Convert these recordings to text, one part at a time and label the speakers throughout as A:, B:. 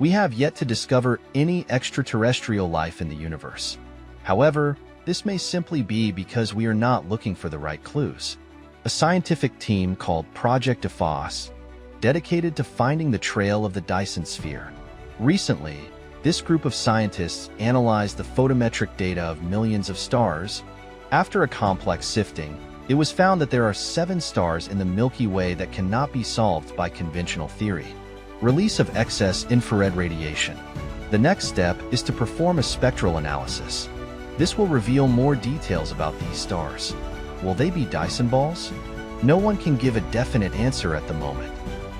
A: We have yet to discover any extraterrestrial life in the universe. However, this may simply be because we are not looking for the right clues. A scientific team called Project DeFos, dedicated to finding the trail of the Dyson Sphere. Recently, this group of scientists analyzed the photometric data of millions of stars. After a complex sifting, it was found that there are 7 stars in the Milky Way that cannot be solved by conventional theory. Release of excess infrared radiation. The next step is to perform a spectral analysis. This will reveal more details about these stars. Will they be Dyson balls? No one can give a definite answer at the moment.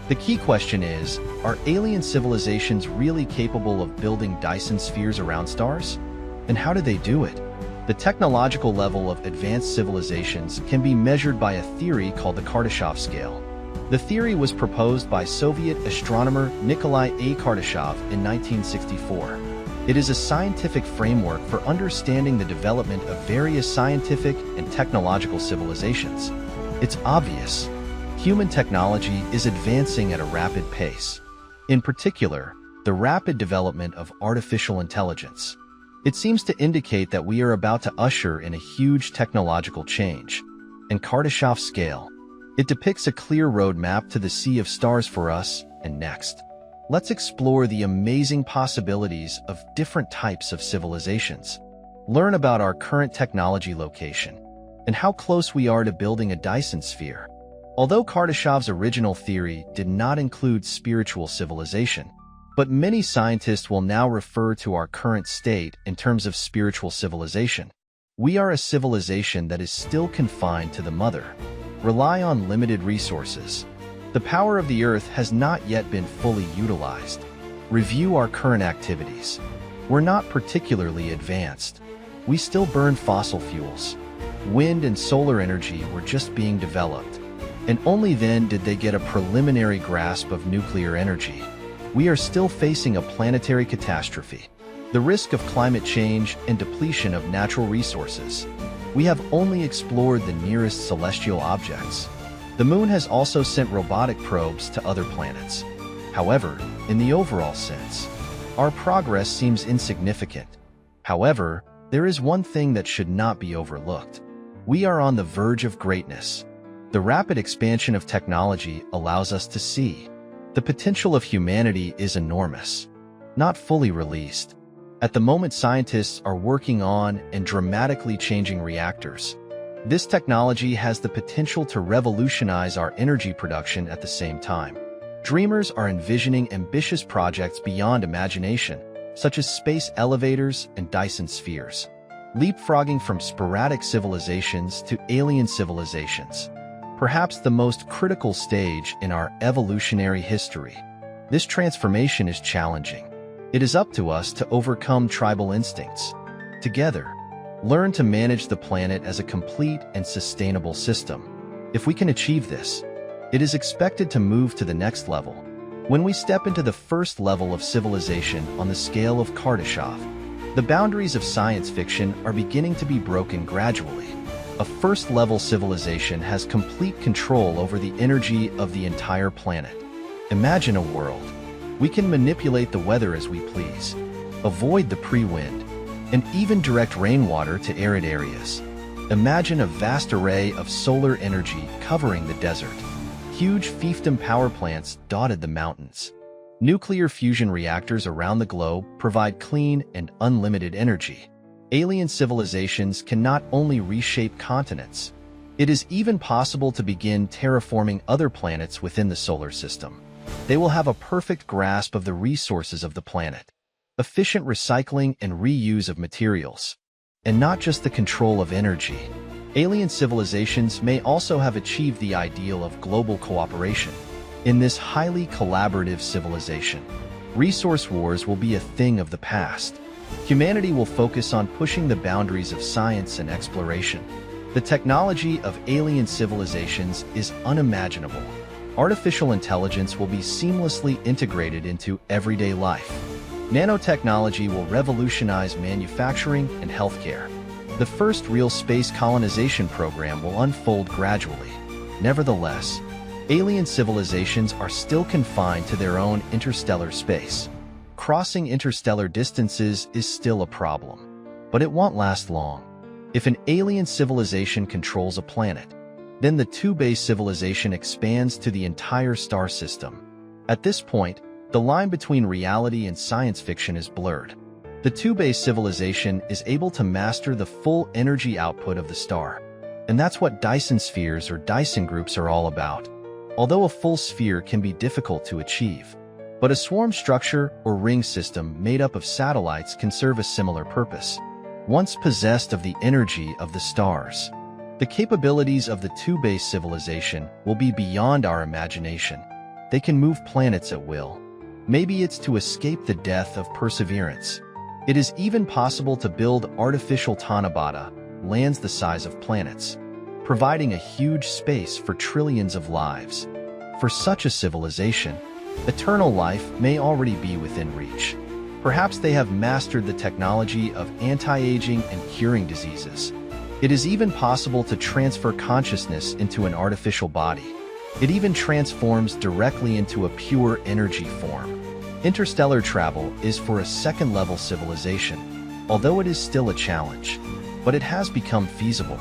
A: The key question is, are alien civilizations really capable of building Dyson spheres around stars? And how do they do it? The technological level of advanced civilizations can be measured by a theory called the Kardashev scale. The theory was proposed by Soviet astronomer Nikolai A. Kardashev in 1964. It is a scientific framework for understanding the development of various scientific and technological civilizations. It's obvious. Human technology is advancing at a rapid pace. In particular, the rapid development of artificial intelligence. It seems to indicate that we are about to usher in a huge technological change. And Kardashev's scale. It depicts a clear roadmap to the sea of stars for us and next. Let's explore the amazing possibilities of different types of civilizations. Learn about our current technology location and how close we are to building a Dyson sphere. Although Kardashev's original theory did not include spiritual civilization, but many scientists will now refer to our current state in terms of spiritual civilization. We are a civilization that is still confined to the mother, rely on limited resources. The power of the Earth has not yet been fully utilized. Review our current activities. We're not particularly advanced. We still burn fossil fuels. Wind and solar energy were just being developed, and only then did they get a preliminary grasp of nuclear energy. We are still facing a planetary catastrophe, the risk of climate change and depletion of natural resources. We have only explored the nearest celestial objects. The Moon has also sent robotic probes to other planets. However, in the overall sense, our progress seems insignificant. However, there is one thing that should not be overlooked. We are on the verge of greatness. The rapid expansion of technology allows us to see. The potential of humanity is enormous, not fully released. At the moment, scientists are working on and dramatically changing reactors. This technology has the potential to revolutionize our energy production at the same time. Dreamers are envisioning ambitious projects beyond imagination, such as space elevators and Dyson spheres, leapfrogging from sporadic civilizations to alien civilizations. Perhaps the most critical stage in our evolutionary history. This transformation is challenging. It is up to us to overcome tribal instincts. Together, learn to manage the planet as a complete and sustainable system. If we can achieve this, it is expected to move to the next level. When we step into the first level of civilization on the scale of Kardashev, the boundaries of science fiction are beginning to be broken gradually. A first-level civilization has complete control over the energy of the entire planet. Imagine a world. We can manipulate the weather as we please, avoid the pre-wind, and even direct rainwater to arid areas. Imagine a vast array of solar energy covering the desert. Huge fiefdom power plants dotted the mountains. Nuclear fusion reactors around the globe provide clean and unlimited energy. Alien civilizations can not only reshape continents, it is even possible to begin terraforming other planets within the solar system. They will have a perfect grasp of the resources of the planet, efficient recycling and reuse of materials, and not just the control of energy. Alien civilizations may also have achieved the ideal of global cooperation. In this highly collaborative civilization, resource wars will be a thing of the past. Humanity will focus on pushing the boundaries of science and exploration. The technology of alien civilizations is unimaginable. Artificial intelligence will be seamlessly integrated into everyday life. Nanotechnology will revolutionize manufacturing and healthcare. The first real space colonization program will unfold gradually. Nevertheless, alien civilizations are still confined to their own interstellar space. crossing interstellar distances is still a problem, but it won't last long. If an alien civilization controls a planet, then the two-base civilization expands to the entire star system. At this point, the line between reality and science fiction is blurred. The two-base civilization is able to master the full energy output of the star. And that's what Dyson spheres or Dyson groups are all about. Although a full sphere can be difficult to achieve, but a swarm structure or ring system made up of satellites can serve a similar purpose. Once possessed of the energy of the stars, the capabilities of the two-base civilization will be beyond our imagination. They can move planets at will. Maybe it's to escape the death of perseverance. It is even possible to build artificial Tanabata, lands the size of planets, providing a huge space for trillions of lives. For such a civilization, eternal life may already be within reach. Perhaps they have mastered the technology of anti-aging and curing diseases. It is even possible to transfer consciousness into an artificial body. It even transforms directly into a pure energy form. Interstellar travel is for a second-level civilization, although it is still a challenge, but it has become feasible.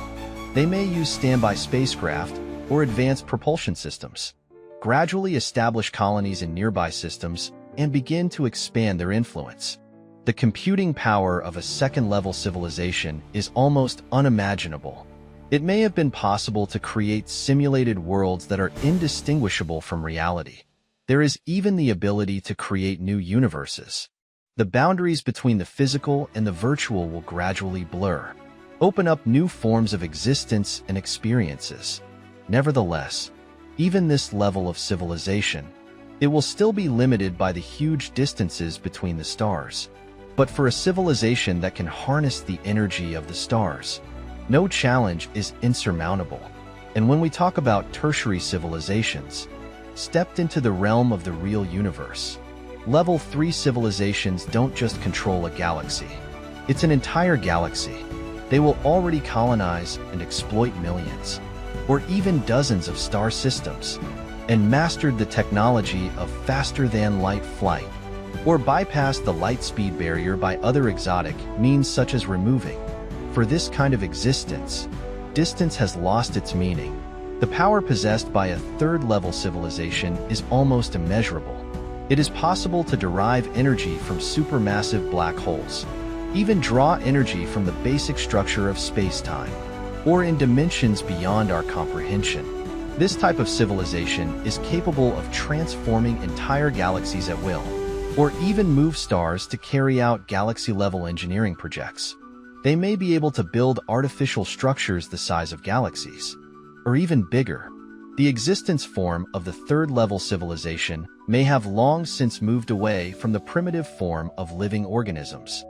A: They may use standby spacecraft or advanced propulsion systems, gradually establish colonies in nearby systems, and begin to expand their influence. The computing power of a second-level civilization is almost unimaginable. It may have been possible to create simulated worlds that are indistinguishable from reality. There is even the ability to create new universes. The boundaries between the physical and the virtual will gradually blur, open up new forms of existence and experiences. Nevertheless, even this level of civilization, it will still be limited by the huge distances between the stars. But for a civilization that can harness the energy of the stars, no challenge is insurmountable. And when we talk about tertiary civilizations, stepped into the realm of the real universe, Level 3 civilizations don't just control a galaxy. It's an entire galaxy. They will already colonize and exploit millions, or even dozens of star systems, and mastered the technology of faster-than-light flight, or bypassed the light speed barrier by other exotic means such as removing. For this kind of existence, distance has lost its meaning. The power possessed by a third-level civilization is almost immeasurable. It is possible to derive energy from supermassive black holes, even draw energy from the basic structure of space-time, or in dimensions beyond our comprehension. This type of civilization is capable of transforming entire galaxies at will, or even move stars to carry out galaxy-level engineering projects. They may be able to build artificial structures the size of galaxies, or even bigger. The existence form of the third-level civilization may have long since moved away from the primitive form of living organisms.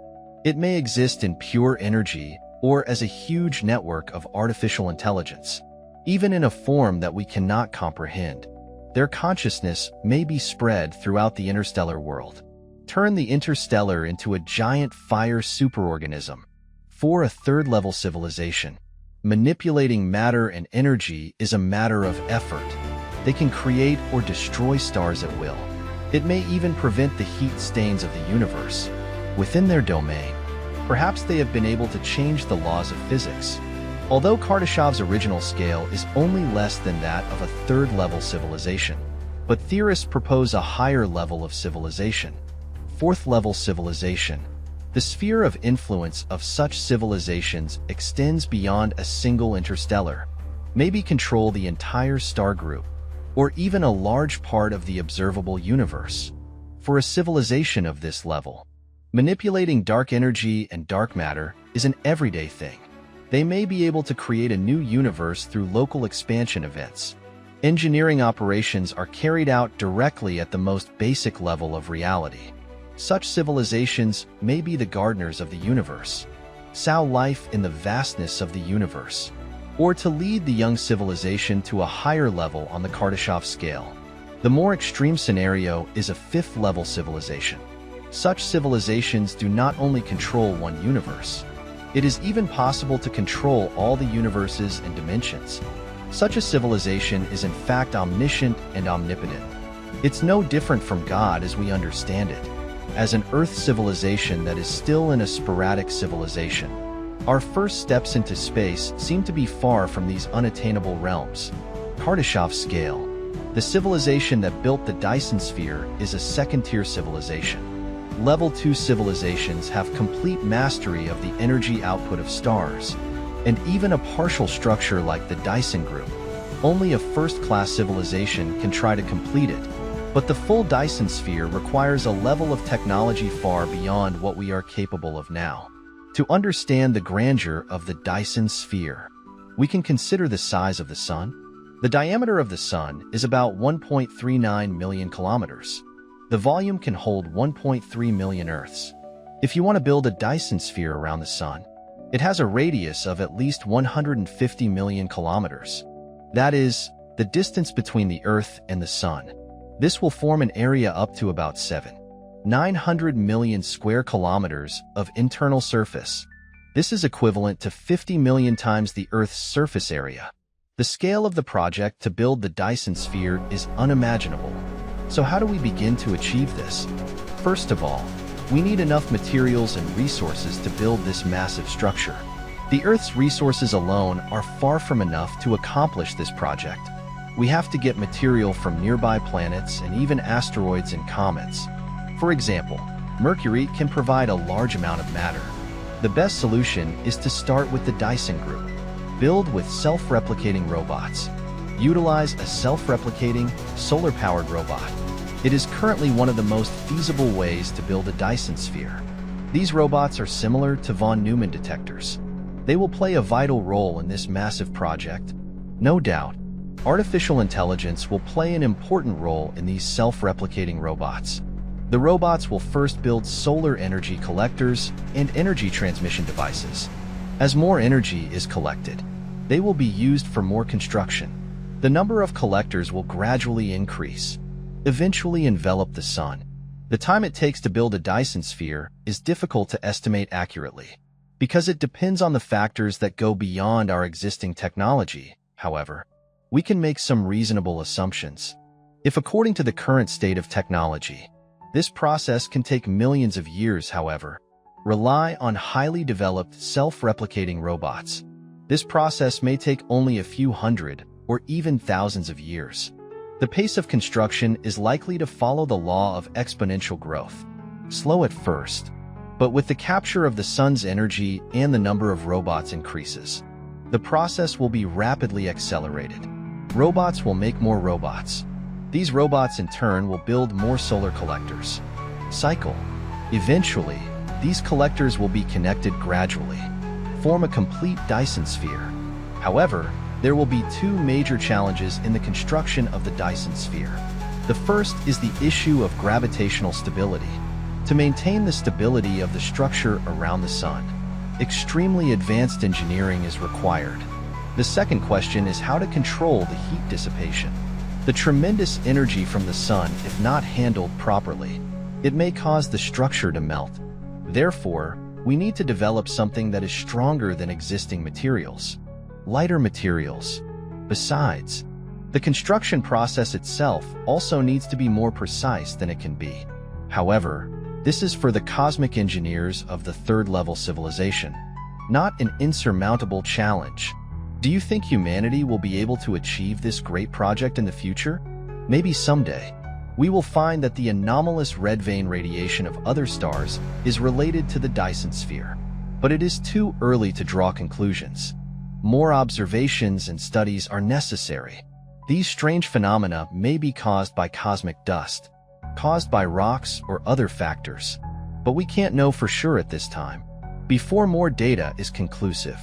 A: It may exist in pure energy or as a huge network of artificial intelligence, even in a form that we cannot comprehend. Their consciousness may be spread throughout the interstellar world. Turn the interstellar into a giant fire superorganism. For a third-level civilization, manipulating matter and energy is a matter of effort. They can create or destroy stars at will. It may even prevent the heat stains of the universe. Within their domain, perhaps they have been able to change the laws of physics. Although Kardashov's original scale is only less than that of a third-level civilization, but theorists propose a higher level of civilization, fourth-level civilization. The sphere of influence of such civilizations extends beyond a single interstellar, maybe control the entire star group, or even a large part of the observable universe. For a civilization of this level, manipulating dark energy and dark matter is an everyday thing. They may be able to create a new universe through local expansion events. Engineering operations are carried out directly at the most basic level of reality. Such civilizations may be the gardeners of the universe, sow life in the vastness of the universe, or to lead the young civilization to a higher level on the Kardashov scale. The more extreme scenario is a fifth-level civilization. Such civilizations do not only control one universe, it is even possible to control all the universes and dimensions. Such a civilization is in fact omniscient and omnipotent. It's no different from God as we understand it. as an Earth civilization that is still in a sporadic civilization. Our first steps into space seem to be far from these unattainable realms. Kardashev scale. The civilization that built the Dyson sphere is a second-tier civilization. Level 2 civilizations have complete mastery of the energy output of stars, and even a partial structure like the Dyson group. Only a first-class civilization can try to complete it, but the full Dyson sphere requires a level of technology far beyond what we are capable of now. To understand the grandeur of the Dyson sphere, we can consider the size of the Sun. The diameter of the Sun is about 1.39 million kilometers. The volume can hold 1.3 million Earths. If you want to build a Dyson sphere around the Sun, it has a radius of at least 150 million kilometers. That is, the distance between the Earth and the Sun. This will form an area up to about 900 million square kilometers of internal surface. This is equivalent to 50 million times the Earth's surface area. The scale of the project to build the Dyson sphere is unimaginable. So how do we begin to achieve this? First of all, we need enough materials and resources to build this massive structure. The Earth's resources alone are far from enough to accomplish this project. We have to get material from nearby planets and even asteroids and comets. For example, Mercury can provide a large amount of matter. The best solution is to start with the Dyson group. Build with self-replicating robots. Utilize a self-replicating, solar-powered robot. It is currently one of the most feasible ways to build a Dyson sphere. These robots are similar to von Neumann detectors. They will play a vital role in this massive project. No doubt, artificial intelligence will play an important role in these self-replicating robots. The robots will first build solar energy collectors and energy transmission devices. As more energy is collected, they will be used for more construction. The number of collectors will gradually increase, eventually envelop the Sun. The time it takes to build a Dyson sphere is difficult to estimate accurately, because it depends on the factors that go beyond our existing technology. However, we can make some reasonable assumptions. If according to the current state of technology, this process can take millions of years, however, rely on highly developed self-replicating robots. This process may take only a few hundred or even thousands of years. The pace of construction is likely to follow the law of exponential growth. Slow at first, but with the capture of the Sun's energy and the number of robots increases, the process will be rapidly accelerated. Robots will make more robots. These robots in turn will build more solar collectors. Cycle. Eventually, these collectors will be connected gradually, form a complete Dyson sphere. However, there will be two major challenges in the construction of the Dyson sphere. The first is the issue of gravitational stability. To maintain the stability of the structure around the Sun, extremely advanced engineering is required. The second question is how to control the heat dissipation. The tremendous energy from the Sun, if not handled properly, it may cause the structure to melt. Therefore, we need to develop something that is stronger than existing materials. Lighter materials. Besides, the construction process itself also needs to be more precise than it can be. However, this is for the cosmic engineers of the third-level civilization, not an insurmountable challenge. Do you think humanity will be able to achieve this great project in the future? Maybe someday. We will find that the anomalous red vein radiation of other stars is related to the Dyson sphere. But it is too early to draw conclusions. More observations and studies are necessary. These strange phenomena may be caused by cosmic dust, caused by rocks or other factors, but we can't know for sure at this time. Before more data is conclusive,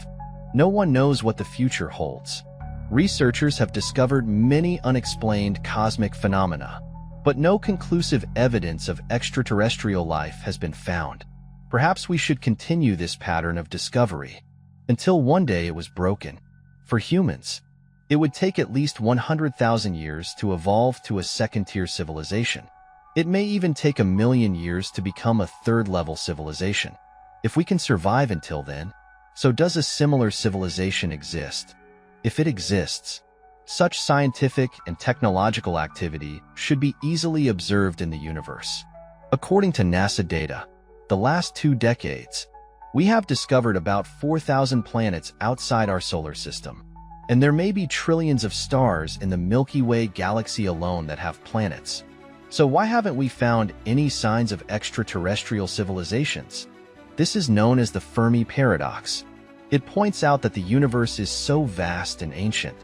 A: no one knows what the future holds. Researchers have discovered many unexplained cosmic phenomena, but no conclusive evidence of extraterrestrial life has been found. Perhaps we should continue this pattern of discovery until one day it was broken. For humans, it would take at least 100,000 years to evolve to a second-tier civilization. It may even take 1,000,000 years to become a third-level civilization. If we can survive until then, so does a similar civilization exist? If it exists, such scientific and technological activity should be easily observed in the universe. According to NASA data, the last 2 decades, we have discovered about 4,000 planets outside our solar system, and there may be trillions of stars in the Milky Way galaxy alone that have planets. So why haven't we found any signs of extraterrestrial civilizations? This is known as the Fermi paradox. It points out that the universe is so vast and ancient.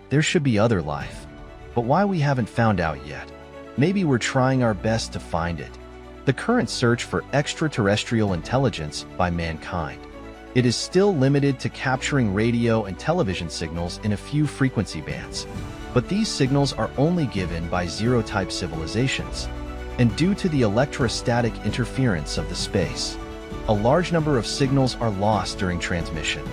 A: There should be other life. But why we haven't found out yet? Maybe we're trying our best to find it. The current search for extraterrestrial intelligence by mankind. It is still limited to capturing radio and television signals in a few frequency bands. But these signals are only given by zero-type civilizations. And due to the electrostatic interference of the space, a large number of signals are lost during transmission.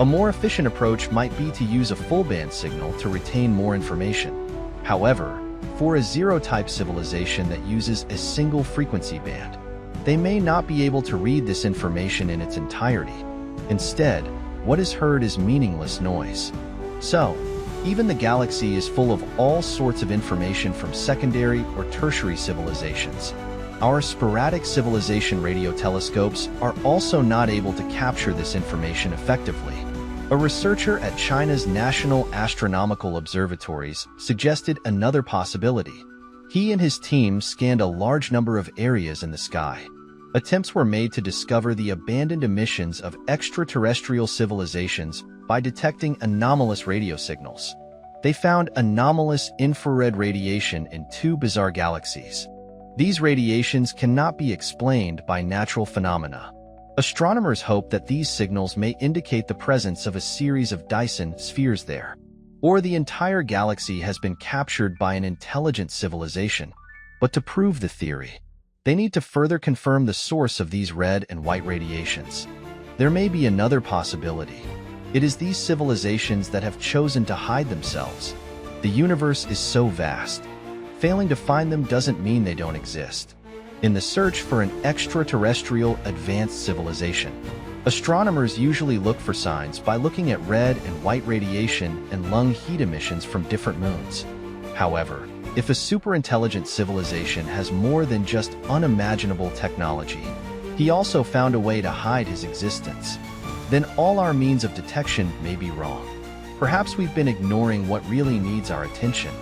A: A more efficient approach might be to use a full-band signal to retain more information. However, for a zero-type civilization that uses a single frequency band, they may not be able to read this information in its entirety. Instead, what is heard is meaningless noise. So, even the galaxy is full of all sorts of information from secondary or tertiary civilizations. Our sporadic civilization radio telescopes are also not able to capture this information effectively. A researcher at China's National Astronomical Observatories suggested another possibility. He and his team scanned a large number of areas in the sky. Attempts were made to discover the abandoned emissions of extraterrestrial civilizations by detecting anomalous radio signals. They found anomalous infrared radiation in 2 bizarre galaxies. These radiations cannot be explained by natural phenomena. Astronomers hope that these signals may indicate the presence of a series of Dyson spheres there, or the entire galaxy has been captured by an intelligent civilization. But to prove the theory, they need to further confirm the source of these red and white radiations. There may be another possibility. It is these civilizations that have chosen to hide themselves. The universe is so vast. Failing to find them doesn't mean they don't exist. In the search for an extraterrestrial advanced civilization, astronomers usually look for signs by looking at red and white radiation and lung heat emissions from different moons. However, if a superintelligent civilization has more than just unimaginable technology, he also found a way to hide his existence, then all our means of detection may be wrong. Perhaps we've been ignoring what really needs our attention.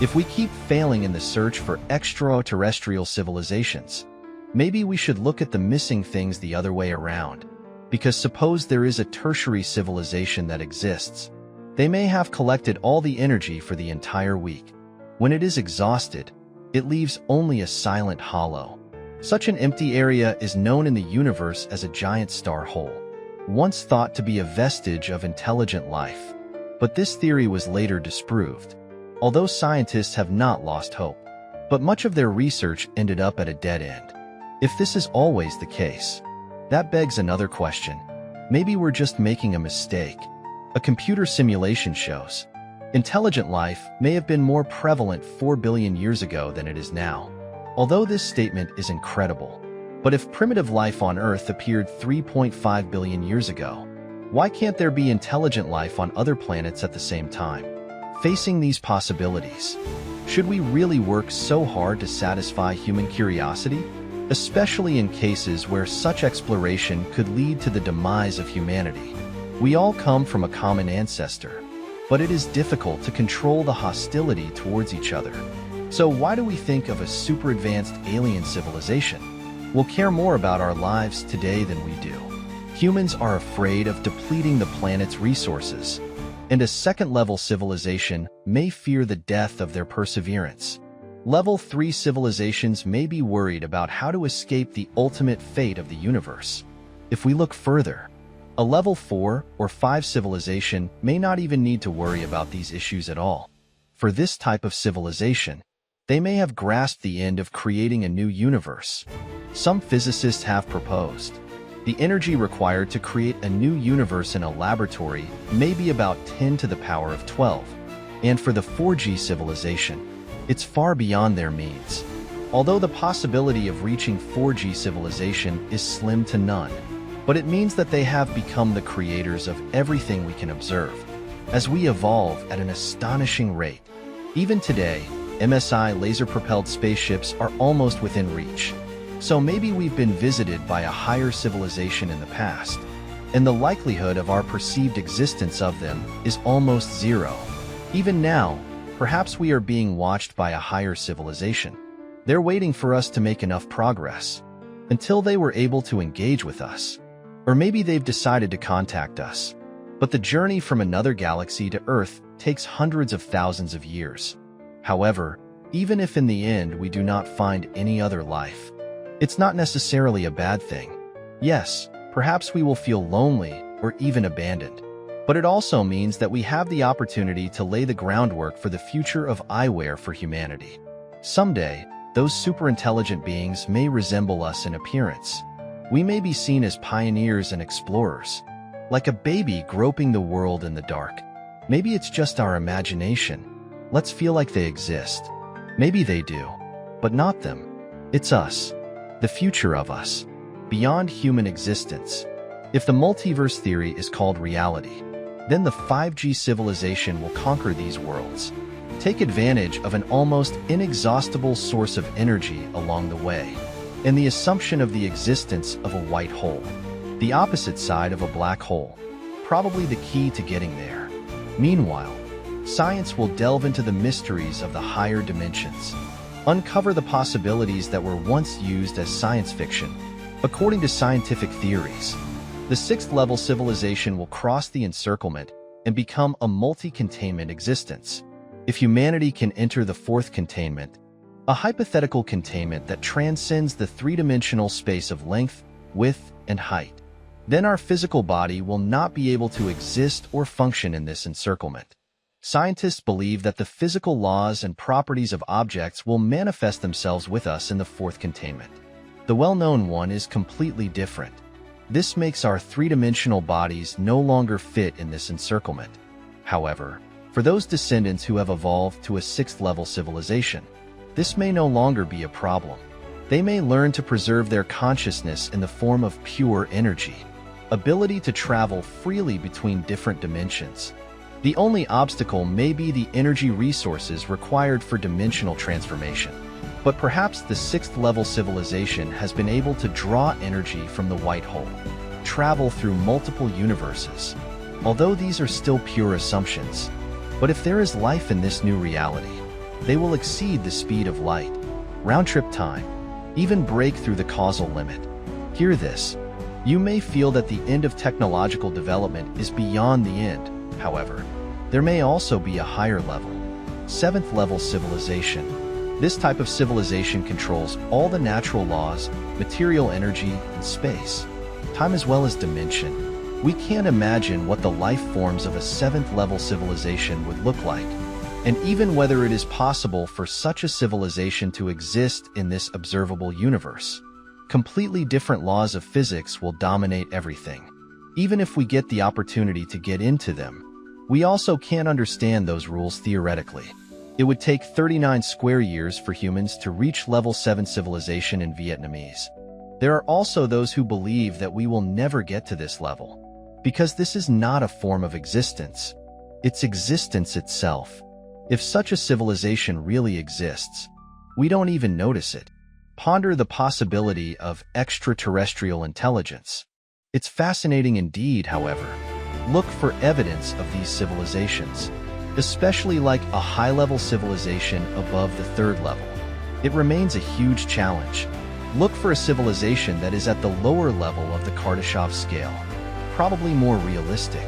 A: If we keep failing in the search for extraterrestrial civilizations, maybe we should look at the missing things the other way around. Because suppose there is a tertiary civilization that exists, they may have collected all the energy for the entire week. When it is exhausted, it leaves only a silent hollow. Such an empty area is known in the universe as a giant star hole, once thought to be a vestige of intelligent life. But this theory was later disproved, although scientists have not lost hope. But much of their research ended up at a dead end. If this is always the case, that begs another question. Maybe we're just making a mistake. A computer simulation shows intelligent life may have been more prevalent 4 billion years ago than it is now. Although this statement is incredible, but if primitive life on Earth appeared 3.5 billion years ago, why can't there be intelligent life on other planets at the same time? Facing these possibilities, should we really work so hard to satisfy human curiosity? Especially in cases where such exploration could lead to the demise of humanity. We all come from a common ancestor, but it is difficult to control the hostility towards each other. So why do we think of a super advanced alien civilization? We'll care more about our lives today than we do. Humans are afraid of depleting the planet's resources, and a second-level civilization may fear the death of their perseverance. Level 3 civilizations may be worried about how to escape the ultimate fate of the universe. If we look further, a level 4 or 5 civilization may not even need to worry about these issues at all. For this type of civilization, they may have grasped the end of creating a new universe. Some physicists have proposed the energy required to create a new universe in a laboratory may be about 10 to the power of 12. And for the 4G civilization, it's far beyond their means. Although the possibility of reaching 4G civilization is slim to none, but it means that they have become the creators of everything we can observe, as we evolve at an astonishing rate. Even today, MSI laser-propelled spaceships are almost within reach. So maybe we've been visited by a higher civilization in the past, and the likelihood of our perceived existence of them is almost zero. Even now, perhaps we are being watched by a higher civilization. They're waiting for us to make enough progress until they were able to engage with us. Or maybe they've decided to contact us. But the journey from another galaxy to Earth takes hundreds of thousands of years. However, even if in the end we do not find any other life, it's not necessarily a bad thing. Yes, perhaps we will feel lonely or even abandoned. But it also means that we have the opportunity to lay the groundwork for the future of eyewear for humanity. Someday, those superintelligent beings may resemble us in appearance. We may be seen as pioneers and explorers, like a baby groping the world in the dark. Maybe it's just our imagination. Let's feel like they exist. Maybe they do, but not them. It's us, the future of us, beyond human existence. If the multiverse theory is called reality, then the 5G civilization will conquer these worlds, take advantage of an almost inexhaustible source of energy along the way, and the assumption of the existence of a white hole, the opposite side of a black hole, probably the key to getting there. Meanwhile, science will delve into the mysteries of the higher dimensions, uncover the possibilities that were once used as science fiction. According to scientific theories, the sixth-level civilization will cross the encirclement and become a multi-containment existence. If humanity can enter the fourth containment, a hypothetical containment that transcends the three-dimensional space of length, width, and height, then our physical body will not be able to exist or function in this encirclement. Scientists believe that the physical laws and properties of objects will manifest themselves with us in the fourth containment. The well-known one is completely different. This makes our three-dimensional bodies no longer fit in this encirclement. However, for those descendants who have evolved to a sixth-level civilization, this may no longer be a problem. They may learn to preserve their consciousness in the form of pure energy, ability to travel freely between different dimensions. The only obstacle may be the energy resources required for dimensional transformation. But perhaps the sixth-level civilization has been able to draw energy from the white hole, travel through multiple universes. Although these are still pure assumptions, but if there is life in this new reality, they will exceed the speed of light, round-trip time, even break through the causal limit. Hear this. You may feel that the end of technological development is beyond the end. However, there may also be a higher level, seventh-level civilization. This type of civilization controls all the natural laws, material energy, and space, time as well as dimension. We can't imagine what the life forms of a seventh-level civilization would look like, and even whether it is possible for such a civilization to exist in this observable universe. Completely different laws of physics will dominate everything. Even if we get the opportunity to get into them, we also can't understand those rules theoretically. It would take 39 square years for humans to reach level 7 civilization in Vietnamese. There are also those who believe that we will never get to this level, because this is not a form of existence. It's existence itself. If such a civilization really exists, we don't even notice it. Ponder the possibility of extraterrestrial intelligence. It's fascinating indeed, however. Look for evidence of these civilizations, especially like a high-level civilization above the third level. It remains a huge challenge. Look for a civilization that is at the lower level of the Kardashev scale, probably more realistic.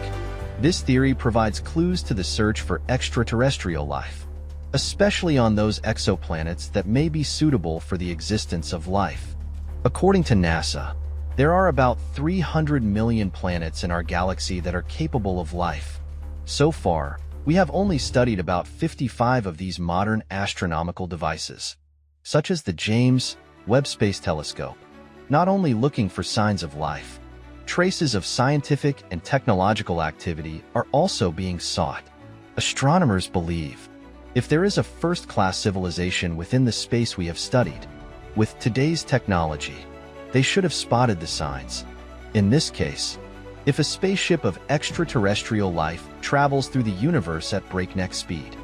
A: This theory provides clues to the search for extraterrestrial life, especially on those exoplanets that may be suitable for the existence of life. According to NASA, there are about 300 million planets in our galaxy that are capable of life. So far, we have only studied about 55 of these modern astronomical devices, such as the James Webb Space Telescope, not only looking for signs of life. Traces of scientific and technological activity are also being sought. Astronomers believe, if there is a first-class civilization within the space we have studied, with today's technology, they should have spotted the signs. In this case, if a spaceship of extraterrestrial life travels through the universe at breakneck speed,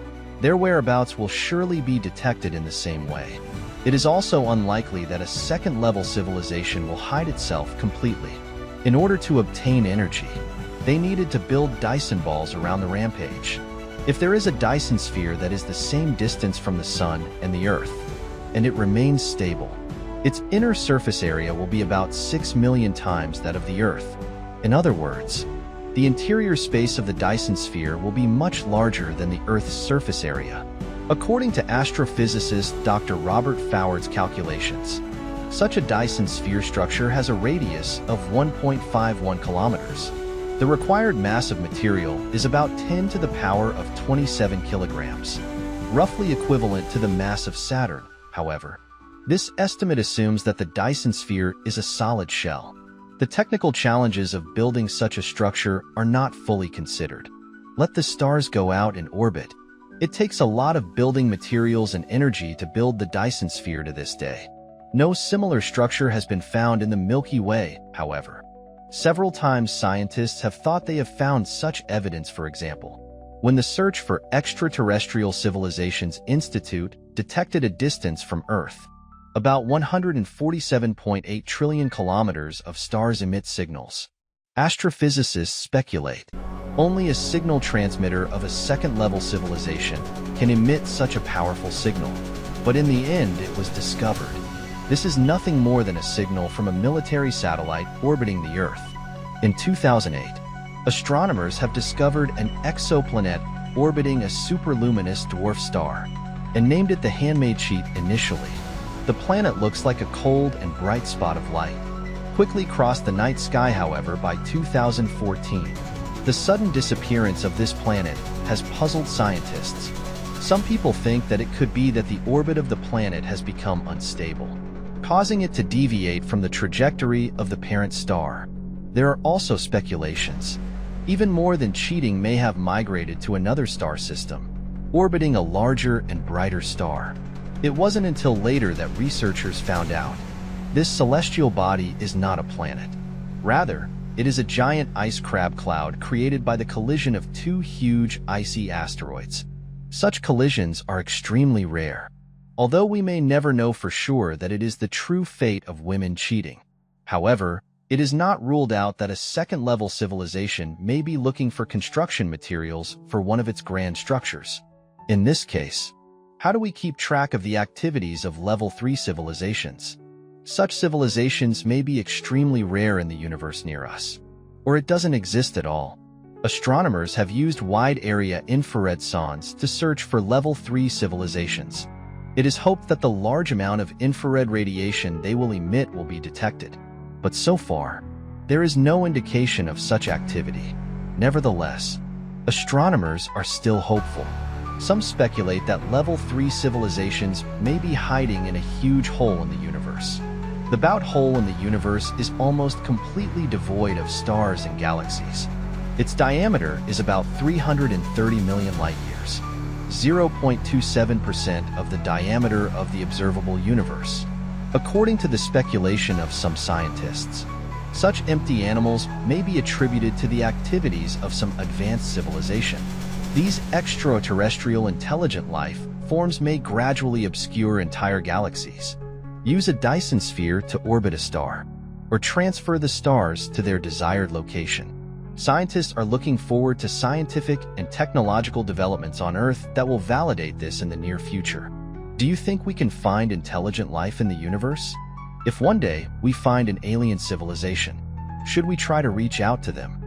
A: their whereabouts will surely be detected in the same way. It is also unlikely that a second-level civilization will hide itself completely. In order to obtain energy, they needed to build Dyson balls around the rampage. If there is a Dyson sphere that is the same distance from the Sun and the Earth, and it remains stable, its inner surface area will be about 6 million times that of the Earth. In other words, the interior space of the Dyson sphere will be much larger than the Earth's surface area. According to astrophysicist Dr. Robert Foward's calculations, such a Dyson sphere structure has a radius of 1.51 kilometers. The required mass of material is about 10 to the power of 27 kilograms, roughly equivalent to the mass of Saturn. However, this estimate assumes that the Dyson sphere is a solid shell. The technical challenges of building such a structure are not fully considered. Let the stars go out in orbit. It takes a lot of building materials and energy to build the Dyson sphere to this day. No similar structure has been found in the Milky Way, however. Several times scientists have thought they have found such evidence. For example, when the Search for Extraterrestrial Civilizations Institute detected a distance from Earth, about 147.8 trillion kilometers of stars emit signals. Astrophysicists speculate only a signal transmitter of a second-level civilization can emit such a powerful signal, but in the end it was discovered. This is nothing more than a signal from a military satellite orbiting the Earth. In 2008, astronomers have discovered an exoplanet orbiting a superluminous dwarf star and named it the Handmaid Sheet initially. The planet looks like a cold and bright spot of light. Quickly crossed the night sky, however, by 2014. The sudden disappearance of this planet has puzzled scientists. Some people think that it could be that the orbit of the planet has become unstable, causing it to deviate from the trajectory of the parent star. There are also speculations. Even more than cheating may have migrated to another star system, orbiting a larger and brighter star. It wasn't until later that researchers found out this celestial body is not a planet. Rather, it is a giant ice crab cloud created by the collision of two huge icy asteroids. Such collisions are extremely rare, although we may never know for sure that it is the true fate of women cheating. However, it is not ruled out that a second-level civilization may be looking for construction materials for one of its grand structures. In this case, how do we keep track of the activities of Level 3 civilizations? Such civilizations may be extremely rare in the universe near us, or it doesn't exist at all. Astronomers have used wide-area infrared sondes to search for Level 3 civilizations. It is hoped that the large amount of infrared radiation they will emit will be detected. But so far, there is no indication of such activity. Nevertheless, astronomers are still hopeful. Some speculate that Level 3 civilizations may be hiding in a huge hole in the universe. The bout hole in the universe is almost completely devoid of stars and galaxies. Its diameter is about 330 million light-years, 0.27% of the diameter of the observable universe. According to the speculation of some scientists, such empty animals may be attributed to the activities of some advanced civilization. These extraterrestrial intelligent life forms may gradually obscure entire galaxies, use a Dyson sphere to orbit a star, or transfer the stars to their desired location. Scientists are looking forward to scientific and technological developments on Earth that will validate this in the near future. Do you think we can find intelligent life in the universe? If one day we find an alien civilization, should we try to reach out to them?